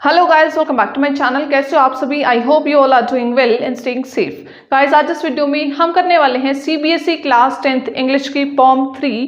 Hello guys, welcome back to my channel. कैसे हो आप सभी? I hope you all are doing well and staying safe. Guys, आज इस वीडियो में हम करने वाले हैं सीबीएसई क्लास 10th इंग्लिश की poem 3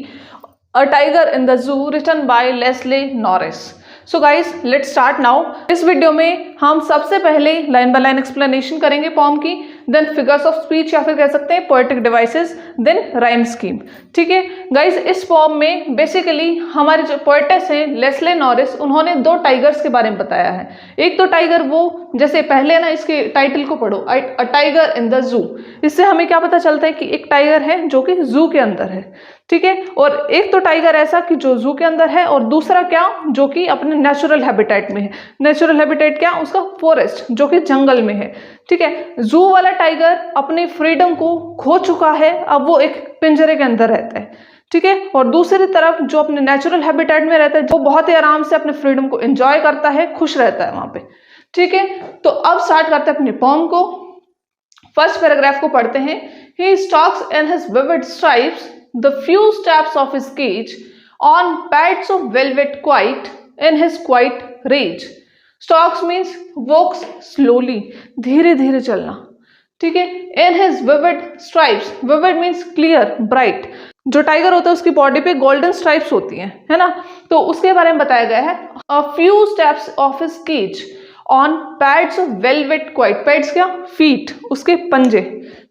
a tiger in the zoo written by Leslie Norris. So guys, let's start now. इस video में हम सबसे पहले लाइन बाय लाइन एक्सप्लेनेशन करेंगे पॉम की, देन फिगर्स ऑफ स्पीच या फिर कह सकते हैं poetic devices, then rhyme scheme. ठीक है गाइस, इस पॉम में बेसिकली हमारे जो पोएटेस हैं लेस्ली नॉरिस, उन्होंने दो टाइगर्स के बारे में बताया है। एक तो टाइगर वो, जैसे पहले ना इसके टाइटल को पढ़ो, अ टाइगर इन द जू। इससे हमें क्या पता चलता है कि एक टाइगर है जो कि जू के अंदर है। ठीक है, और एक तो टाइगर ऐसा कि जो जू के अंदर है, और दूसरा क्या, जो कि अपने नेचुरल हैबिटेट में है। नेचुरल हैबिटेट क्या, उसका फॉरेस्ट, जो कि जंगल में है। ठीक है, जू वाला टाइगर अपनी फ्रीडम को खो चुका है, अब वो एक पिंजरे के अंदर रहता है। ठीक है, और दूसरी तरफ जो अपने नेचुरल हैबिटेट में रहता है, जो बहुत ही आराम से अपने फ्रीडम को एंजॉय करता है, खुश रहता है वहां पे। ठीक है, तो अब स्टार्ट करते हैं अपनी पॉम को। फर्स्ट पैराग्राफ को पढ़ते हैं। He stalks in his vivid stripes the few steps of his cage on pads of velvet quiet in his quiet rage. Stalks means walks slowly, धीरे धीरे चलना। ठीक है, in his vivid stripes, vivid means clear, bright। जो tiger होता है उसकी body पे गोल्डन स्ट्राइप्स होती हैं, है ना, तो उसके बारे में बताया गया है। A few steps of his cage on pads of velvet quite. Pads क्या, फीट, उसके पंजे।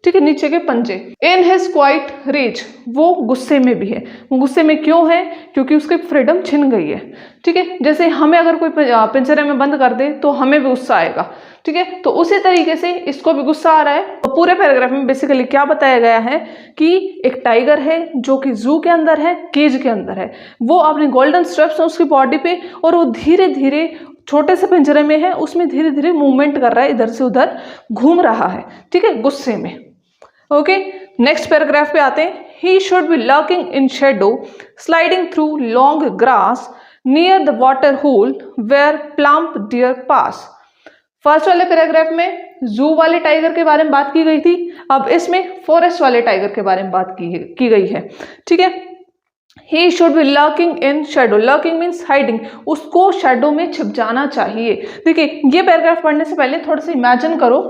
ठीक है, नीचे के पंजे। इन हिज क्वाइट रेज, वो गुस्से में भी है। वो गुस्से में क्यों है? क्योंकि उसकी फ्रीडम छिन गई है। ठीक है, जैसे हमें अगर कोई पिंजरे में बंद कर दे तो हमें भी गुस्सा आएगा। ठीक है, तो उसी तरीके से इसको भी गुस्सा आ रहा है। तो पूरे पैराग्राफ में बेसिकली क्या बताया गया है कि एक टाइगर है जो कि जू के अंदर है, केज के अंदर है। वो अपने गोल्डन स्ट्रैप्स हैं उसकी बॉडी पे, और वो धीरे धीरे छोटे से पिंजरे में है, उसमें धीरे धीरे मूवमेंट कर रहा है, इधर से उधर घूम रहा है। ठीक है, गुस्से में। ओके, नेक्स्ट पैराग्राफ पे आते हैं। He should be lurking in shadow sliding through long grass near the water hole where plump deer pass. First वाले पैराग्राफ में जू वाले टाइगर के बारे में बात की गई थी, अब इसमें फॉरेस्ट वाले टाइगर के बारे में बात की गई है। ठीक है, He should be lurking in shadow. Lurking means hiding. उसको शैडो में छिप जाना चाहिए। देखिए, ये पैराग्राफ पढ़ने से पहले थोड़ा सा इमेजिन करो,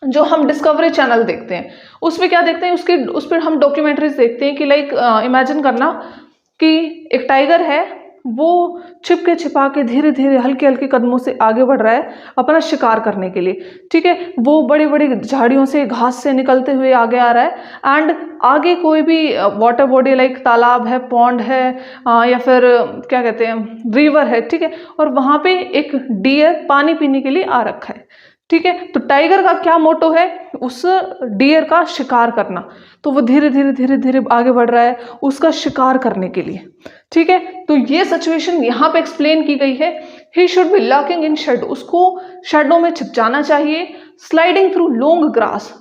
जो हम डिस्कवरी चैनल देखते हैं उस पर क्या देखते हैं, उस पर हम डॉक्यूमेंट्रीज देखते हैं कि लाइक इमेजिन करना कि एक टाइगर है, वो छिप के छिपा के धीरे धीरे हल्के हल्के कदमों से आगे बढ़ रहा है अपना शिकार करने के लिए। ठीक है, वो बड़ी बड़ी झाड़ियों से, घास से निकलते हुए आगे आ रहा है, एंड आगे कोई भी वाटर बॉडी लाइक तालाब है, पॉन्ड है, या फिर क्या कहते हैं, रिवर है। ठीक है, और वहां पे एक डियर पानी पीने के लिए आ रखा है। ठीक है, तो टाइगर का क्या मोटो है, उस डियर का शिकार करना। तो वो धीरे धीरे धीरे धीरे आगे बढ़ रहा है उसका शिकार करने के लिए। ठीक है, तो ये सिचुएशन यहाँ पे एक्सप्लेन की गई है। ही should be lurking in shadow, उसको शेडो में छिप जाना चाहिए। स्लाइडिंग थ्रू लॉन्ग ग्रास,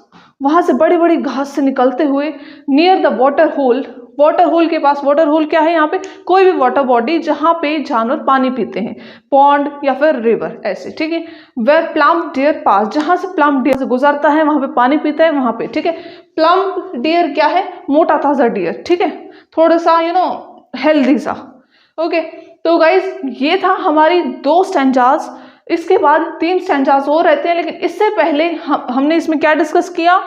वहां से बड़ी बड़ी घास से निकलते हुए, near the water hole, water hole के पास। वाटर होल क्या है, यहाँ पे कोई भी वाटर बॉडी जहां पे जानवर पानी पीते हैं, पॉन्ड या फिर रिवर ऐसे। ठीक है, वेयर प्लम्प डियर पास, जहां से प्लम्प डियर से गुजरता है वहां पे पानी पीता है वहां पे। ठीक है, प्लम्प डियर क्या है, मोटा ताजा डियर। ठीक है, थोड़ा सा हेल्दी सा। ओके, तो गाइज ये था हमारी 2 स्टैंजाज। इसके बाद 3 स्टैंजाज और रहते हैं, लेकिन इससे पहले हमने इसमें क्या डिस्कस किया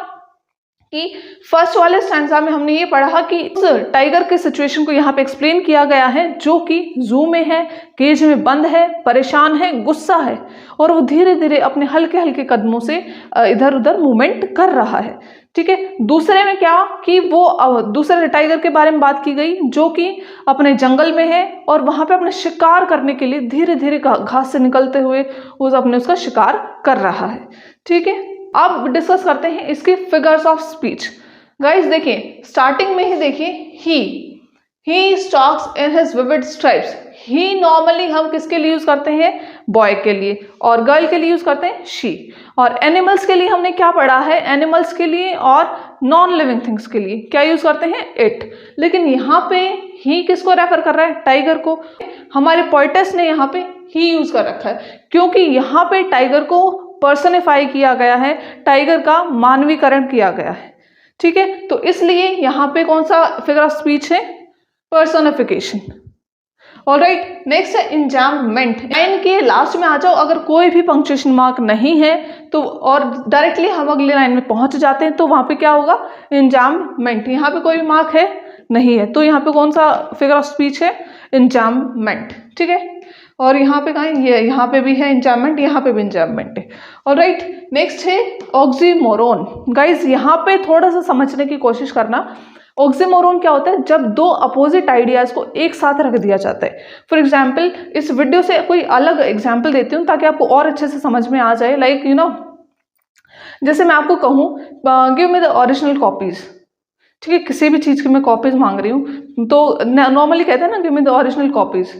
कि फर्स्ट वाले स्टैंजा में हमने ये पढ़ा कि उस टाइगर के सिचुएशन को यहाँ पे एक्सप्लेन किया गया है, जो कि जू में है, केज में बंद है, परेशान है, गुस्सा है, और वो धीरे धीरे अपने हल्के हल्के कदमों से इधर उधर मूवमेंट कर रहा है। ठीक है, दूसरे में क्या कि वो दूसरे टाइगर के बारे में बात की गई जो कि अपने जंगल में है, और वहां पे अपने शिकार करने के लिए धीरे धीरे घास से निकलते हुए उसका शिकार कर रहा है। ठीक है, अब डिस्कस करते हैं इसके फिगर्स ऑफ स्पीच। गाइस देखिए, स्टार्टिंग में ही देखिए, he stalks in his vivid stripes. He normally हम किसके लिए यूज करते हैं, बॉय के लिए, और गर्ल के लिए यूज करते हैं शी। और एनिमल्स के लिए हमने क्या पढ़ा है, एनिमल्स के लिए और नॉन लिविंग थिंग्स के लिए क्या यूज करते हैं, इट। लेकिन यहाँ पे ही किसको रेफर कर रहा है, टाइगर को। हमारे पोएटेस ने यहाँ पे ही यूज कर रखा है क्योंकि यहाँ पे टाइगर को पर्सनिफाई किया गया है, टाइगर का मानवीकरण किया गया है। ठीक है, तो इसलिए यहाँ पे कौन सा फिगर ऑफ स्पीच है, पर्सोनिफिकेशन। ऑलराइट, नेक्स्ट है इंजैम्पमेंट। लाइन के लास्ट में आ जाओ, अगर कोई भी पंक्चुएशन मार्क नहीं है तो और डायरेक्टली हम अगले लाइन में पहुंच जाते हैं तो वहां पे क्या होगा, इंजैम्पमेंट। यहाँ पे कोई मार्क है नहीं है तो यहाँ पे कौन सा फिगर ऑफ स्पीच है, इंजैम्पमेंट। ठीक है, और यहाँ पे कहाँ है, ये यहाँ पे भी है इंजैम्पमेंट, यहाँ पे भी इंजैम्पमेंट है। ऑलराइट, नेक्स्ट है ऑक्सीमोरोन। गाइज यहाँ पे थोड़ा सा समझने की कोशिश करना। ऑक्सीमोरोन क्या होता है, जब दो अपोजिट आइडियाज को एक साथ रख दिया जाता है। फॉर एग्जाम्पल, इस वीडियो से कोई अलग एग्जाम्पल देती हूँ ताकि आपको और अच्छे से समझ में आ जाए। लाइक यू नो, जैसे मैं आपको कहूँ give me the original copies. ठीक है, किसी भी चीज़ की मैं कॉपीज मांग रही हूँ तो नॉर्मली कहते हैं ना give me the original copies,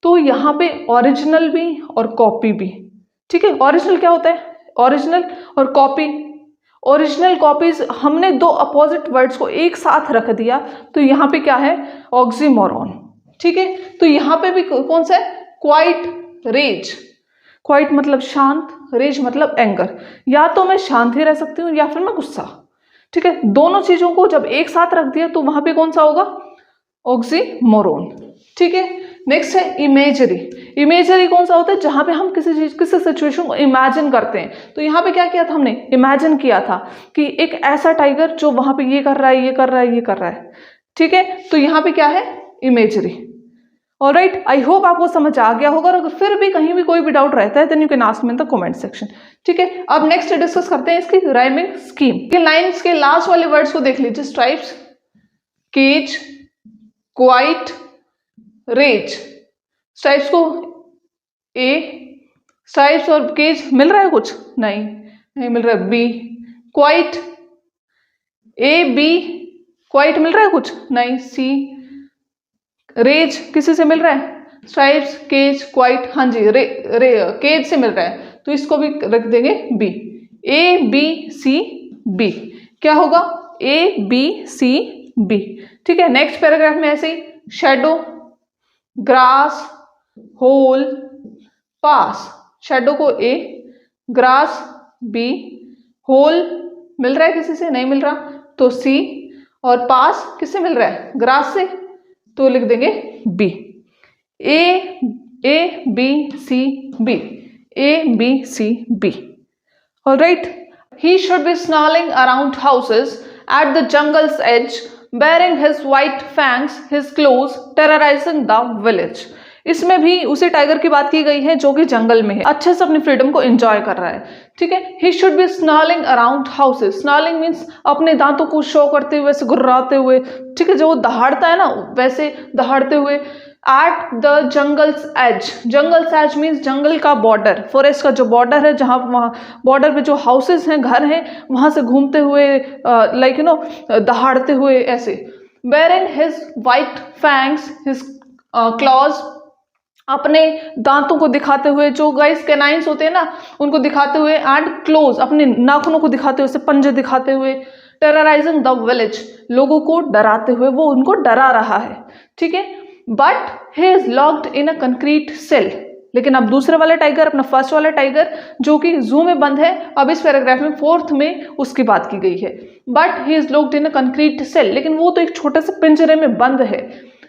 तो यहाँ पे ओरिजिनल भी और कॉपी भी। ठीक है, ओरिजिनल क्या होता है, ओरिजिनल और कॉपी। ओरिजिनल कॉपीज, हमने दो अपोजिट वर्ड्स को एक साथ रख दिया तो यहाँ पे क्या है, ऑक्सीमोरोन। ठीक है, तो यहाँ पे भी कौन सा है, क्वाइट रेज। क्वाइट मतलब शांत, रेज मतलब एंगर। या तो मैं शांत ही रह सकती हूँ या फिर मैं गुस्सा। ठीक है, दोनों चीजों को जब एक साथ रख दिया तो वहां पे कौन सा होगा, ऑक्सीमोरोन। ठीक है, नेक्स्ट है इमेजरी। इमेजरी कौन सा होता है, जहां पे हम किसी चीज, किसी सिचुएशन को इमेजिन करते हैं। तो यहाँ पे क्या किया था हमने, इमेजिन किया था कि एक ऐसा टाइगर जो वहां पे ये कर रहा है, ये कर रहा है, ये कर रहा है। ठीक है, तो यहाँ पे क्या है, इमेजरी। ऑलराइट, आई होप आपको समझ आ गया होगा। और अगर फिर भी कहीं भी कोई भी डाउट रहता है then you can ask me in the comment section. ठीक है, अब नेक्स्ट डिस्कस करते हैं इसकी राइमिंग स्कीम। लाइंस के लास्ट वाले वर्ड्स को देख लीजिए, stripes, cage, quite, rage. Stripes को ए, स्ट्राइप्स और केज मिल रहा है कुछ, नहीं मिल रहा है। B, quite, A B, quite मिल रहा है कुछ, नहीं। सी, रेज किसी से मिल रहा है, स्ट्राइप्स, केज, क्वाइट, हाँ जी केज से मिल रहा है तो इसको भी रख देंगे B. A B C B, क्या होगा, ए बी सी बी। ठीक है, नेक्स्ट पैराग्राफ में ऐसे ही, शेडो, ग्रास, होल, पास। शेडो को ए, ग्रास बी, होल मिल रहा है किसी से, नहीं मिल रहा तो सी, और पास किससे मिल रहा है, ग्रास से, तो लिख देंगे B. A B C B, A B C B. Alright, he should be snarling around houses at the jungle's edge, bearing his white fangs, his claws, terrorizing the village. इसमें भी उसी टाइगर की बात की गई है जो कि जंगल में है, अच्छे से अपनी फ्रीडम को एंजॉय कर रहा है। ठीक है, he should be snarling around houses. snarling means अपने दांतों को शो करते हुए, वैसे गुर्राते हुए। ठीक है, जो वो दहाड़ता है ना वैसे दहाड़ते हुए। At the jungle's edge, jungle's edge means जंगल का बॉर्डर, फॉरेस्ट का जो बॉर्डर है, जहाँ वहाँ बॉर्डर पे जो हाउसेस हैं, घर हैं, वहां से घूमते हुए लाइक यू नो दहाड़ते हुए ऐसे। Bearing his white fangs, his clause, अपने दांतों को दिखाते हुए, जो गाइस कैनाइंस होते हैं ना उनको दिखाते हुए, एंड क्लोज अपने नाखूनों को दिखाते हुए, पंजे दिखाते हुए। टेरराइजिंग द विलेज, लोगों को डराते हुए, वो उनको डरा रहा है। ठीक है, but he is locked in a concrete cell. लेकिन अब दूसरे वाले टाइगर, अपना फर्स्ट वाला टाइगर जो कि जू में बंद है, अब इस पैराग्राफ में फोर्थ में उसकी बात की गई है। But he is locked in a concrete cell, लेकिन वो तो एक छोटे से पिंजरे में बंद है।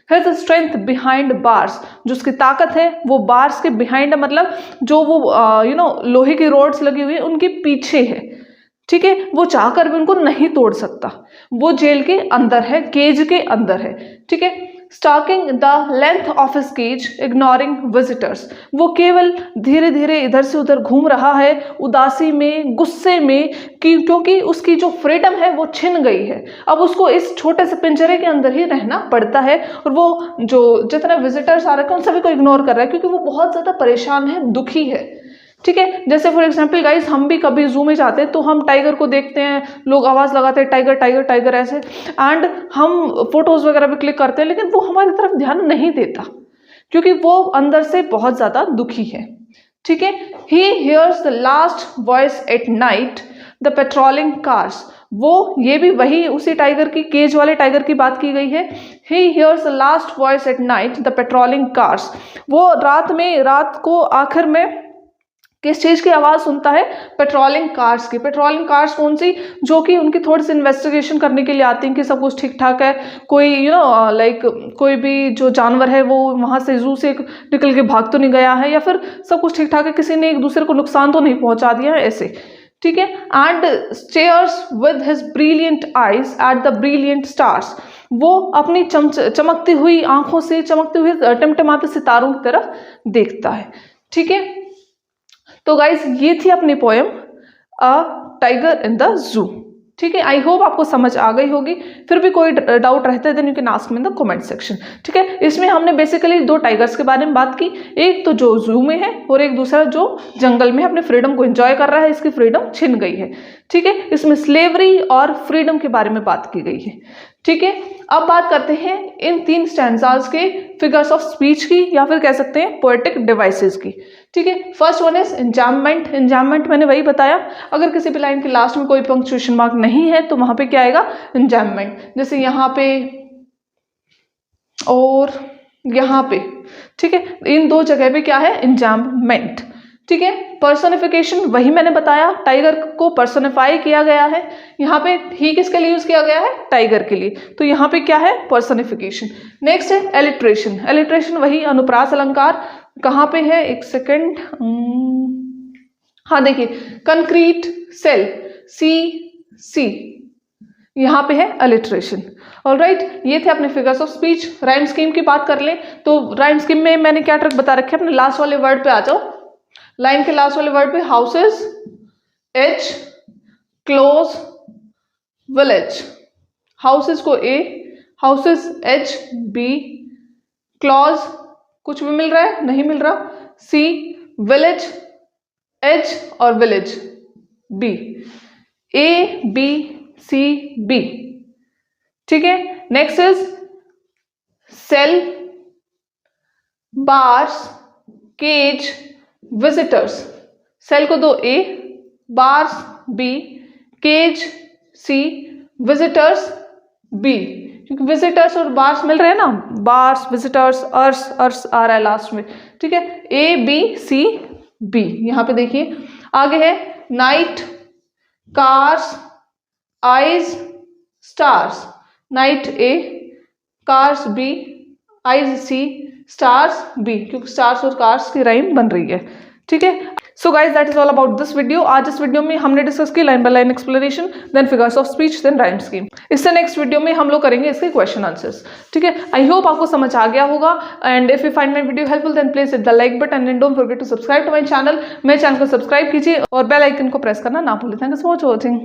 His strength behind bars, जो उसकी ताकत है वो बार्स के बिहाइंड, मतलब जो वो लोहे की रोड्स लगी हुई है उनके पीछे है। ठीक है, वो चाहकर भी उनको नहीं तोड़ सकता, वो जेल के अंदर है, केज के अंदर है। ठीक है, stalking the length of his cage, ignoring visitors, वो केवल धीरे धीरे इधर से उधर घूम रहा है, उदासी में, गुस्से में, क्योंकि उसकी जो फ्रीडम है वो छिन गई है। अब उसको इस छोटे से पिंजरे के अंदर ही रहना पड़ता है, और वो जो जितने विजिटर्स आ रहे हैं उन सभी को इग्नोर कर रहा है क्योंकि वो बहुत ज्यादा परेशान है, दुखी है। ठीक है, जैसे फॉर एग्जाम्पल गाइज, हम भी कभी जू में जाते हैं तो हम टाइगर को देखते हैं, लोग आवाज लगाते हैं टाइगर टाइगर टाइगर ऐसे, एंड हम फोटोज वगैरह भी क्लिक करते हैं, लेकिन वो हमारी तरफ ध्यान नहीं देता क्योंकि वो अंदर से बहुत ज्यादा दुखी है। ठीक है, he hears the last voice at night, the patrolling cars, वो ये भी वही उसी टाइगर की, केज वाले टाइगर की बात की गई है। He hears the last voice at night, the patrolling cars, वो रात में, रात को आखिर में किस चीज़ की आवाज़ सुनता है? पेट्रोलिंग कार्स की। पेट्रोलिंग कार्स कौन सी? जो कि उनकी थोड़ी सी इन्वेस्टिगेशन करने के लिए आती हैं कि सब कुछ ठीक ठाक है, कोई लाइक कोई भी जो जानवर है वो वहाँ से जू से निकल के भाग तो नहीं गया है, या फिर सब कुछ ठीक ठाक है, किसी ने एक दूसरे को नुकसान तो नहीं पहुंचा दिया है, ऐसे। ठीक है। And stairs with his brilliant eyes at the brilliant stars, वो अपनी चमकती हुई आंखों से, चमकते हुए टिमटिमाते सितारों की तरफ देखता है। ठीक है। तो गाइज ये थी अपनी poem a tiger in the जू। ठीक है। आई होप आपको समझ आ गई होगी। फिर भी कोई डाउट रहता है then you can ask me in the comment section. ठीक है। इसमें हमने बेसिकली 2 टाइगर्स के बारे में बात की, एक तो जो जू में है और एक दूसरा जो जंगल में अपने फ्रीडम को एंजॉय कर रहा है, इसकी फ्रीडम छिन गई है। ठीक है। इसमें स्लेवरी और फ्रीडम के बारे में बात की गई है। ठीक है। अब बात करते हैं इन 3 स्टैंजाज के फिगर्स ऑफ स्पीच की, या फिर कह सकते हैं पोएटिक डिवाइसेस की। ठीक है। First one is enjambment. Enjambment मैंने वही बताया, अगर किसी भी लाइन के लास्ट में कोई पंक्चुएशन मार्क नहीं है तो वहां पे क्या आएगा? एंजाम्पमेंट। जैसे यहाँ पे और यहाँ पे। ठीक है। इन 2 जगह पे क्या है? एंजाम्पमेंट। ठीक है। पर्सोनिफिकेशन वही मैंने बताया, टाइगर को पर्सोनिफाई किया गया है। यहाँ पे ही किसके लिए यूज किया गया है? टाइगर के लिए। तो यहाँ पे क्या है? पर्सोनिफिकेशन। नेक्स्ट है एलिट्रेशन। एलिट्रेशन वही अनुप्रास अलंकार। कहाँ पे है? एक सेकेंड। हाँ देखिए, कंक्रीट सेल, सी, यहाँ पे है अलिट्रेशन। ऑलराइट, ये थे अपने figures of speech. Rhyme scheme की बात कर ले तो राइम स्कीम में मैंने क्या ट्रिक बता रखे, अपने लास्ट वाले वर्ड पे आ जाओ। लाइन के लास्ट वाले वर्ड पे houses, H, close, village. Houses को A, houses H, B, close कुछ भी मिल रहा है? नहीं मिल रहा। सी, विलेज एच और village B. A B C B. ठीक है। Next is cell, bars, cage, visitors. Cell को 2 A, bars B, cage C, visitors B, क्योंकि विजिटर्स और बार्स मिल रहे हैं ना, बार्स, विजिटर्स, अर्स आ रहा है लास्ट में। ठीक है। A B C B. यहां पे देखिए आगे है night, cars, eyes, stars. Night A, cars B, eyes C, stars B, क्योंकि स्टार्स और कार्स की राइम बन रही है। ठीक है। So guys that is all about this video. आज इस वीडियो में हमने डिस्कस की line by line explanation, then figures of speech, then rhyme scheme. इससे नेक्स्ट वीडियो में हम लोग करेंगे इसके क्वेश्चन आंसर्स। ठीक है। आई होप आपको समझ आ गया होगा, and if you find my video helpful then please hit the like button and don't forget to subscribe to my channel. मेरे चैनल को सब्सक्राइब कीजिए और बेल आइकन को प्रेस करना ना भूलें। Thank you so much for watching.